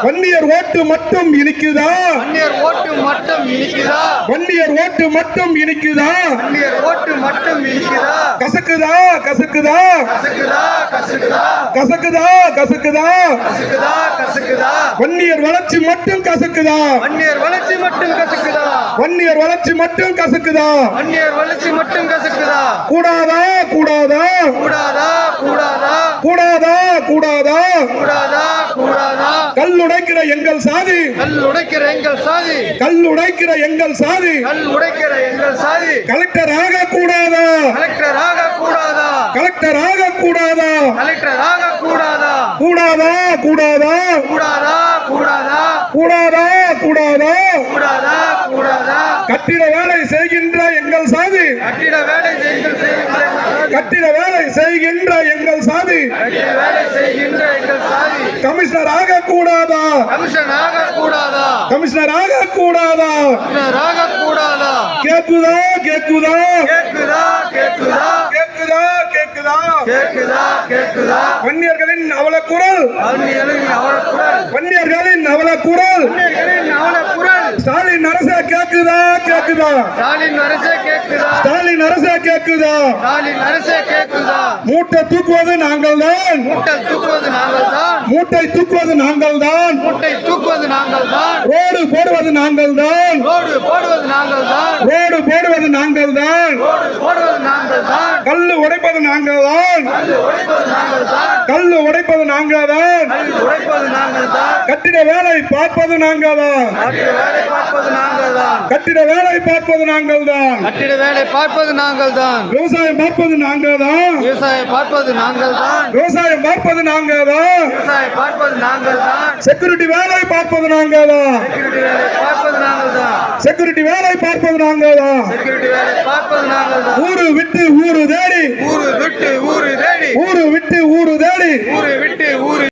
வன்னியர் ஓட்டு மட்டும் இனிக்குதா? வன்னியர் ஓட்டு மட்டும் இனிக்குதா? வன்னியர் ஓட்டு மட்டும் இனிக்குதா? வன்னியர் ஓட்டு மட்டும் இனிக்குதா? கசக்குதா கசக்குதா கசக்குதா கசக்குதா கசக்குதா கசக்குதா கசக்குதா கசக்குதா? வன்னியர் வளர்ச்சி மட்டும் கசக்குதா? வன்னியர் வளர்ச்சி மட்டும் கசக்குதா? வன்னியர் வளர்ச்சி மட்டும் கசக்குதா? வன்னியர் வளர்ச்சி மட்டும் கசக்குதா? கூடாதா கூடாதா கூடாதா கூடாதா கூடாதா கூடாதா? கூடாதா கூடாதா? கல் உடைக்கிற எங்கள் சாதி, கல் உடைக்கிற எங்கள் சாதி, கல் உடைக்கிற எங்கள் சாதி கல் உடைக்கிற எங்கள் சாதி கலெக்டர் ஆக கூடாதா? கலெக்டர் ஆக கூடாதா? கலெக்டர் ஆக கூடாதா? கலெக்டர் ஆக கூடாதா? கூடாதா கூடாதா கூடாதா கூடாதா? கூடாதா கூடாதா? கூடாதா கூடாதா? கட்டிட வேலை செய்கின்ற எங்கள் சாதி, கட்டிட வேலை செய்கின்ற கட்டிட வேலை செய்கின்ற எங்கள் சாதி கட்டிட வேலை செய்கின்ற எங்கள் சாதி கமிஷனர் ஆக கூடாதா? கமிஷன் ஆக கூடாதா? கமிஷனர் ஆக கூடாதா? கமிஷனர் ஆக கூடாதா? கேக்குதா கேக்குதா கேக்குதா கேக்குதா? கேக்குதா கேக்குதா? கேக்குதா கேக்குதா? வன்னியர்களின் அவல குரல், வன்னியர்களின் அவல குரல், வன்னியர்களின் அவல குரல் வன்னியர்களின் அவல குரல் ஸ்டாலின் அரசே கேக்குதா கேக்குதா? ஸ்டாலின் அரசே கேக்குதா? ஸ்டாலின் அரசே கேக்குதா? ஸ்டாலின் அரசே கேக்குதா? மூட்டை தூக்குவது நாங்கள் தான், மூட்டை தூக்குவது நாங்கள் தான், மூட்டை தூக்குவது நாங்கள் தான், மூட்டை தூக்குவது நாங்கள் தான், ரோடு போடுவது நாங்கள் தான், ரோடு போடுவது நாங்கள் தான், ரோடு போடுவது நாங்கள் தான், ரோடு போடுவது நாங்கள் தான், கல்லு உடைப்பது நாங்கள் தான், கல் உடைப்பது நாங்கள் தான், கல்லு உடைப்பது நாங்கள் தான், கல் உடைப்பது நாங்கள் தான், கட்டிட வேலை பார்ப்பது நாங்கள் தான், கட்டிட வேலை பார்ப்பது நாங்கள் தான், கட்டிட வேலை பார்ப்பது நாங்கள் தான், கட்டிட வேலை பார்ப்பது நாங்கள் தான், விவசாயம் பார்ப்பது நாங்கள் தான், விவசாயம் பார்ப்பது நாங்கள் தான், விவசாயம் பார்ப்பது நாங்கள் தான், விவசாயம் பார்ப்பது நாங்கள் தான், செக்யூரிட்டி வேலை பார்ப்பது நாங்கள் தான், செக்யூரிட்டி வேலை பார்ப்பது நாங்கள் தான், செக்யூரிட்டி வேலை பார்ப்பது நாங்கள் தான், செக்யூரிட்டி வேலை பார்ப்பது நாங்கள் தான், ஊரு விட்டு ஊரு தேடி, ஊரு விட்டு ஊரு தேடி, ஊரு விட்டு ஊரு தேடி, ஊரு விட்டு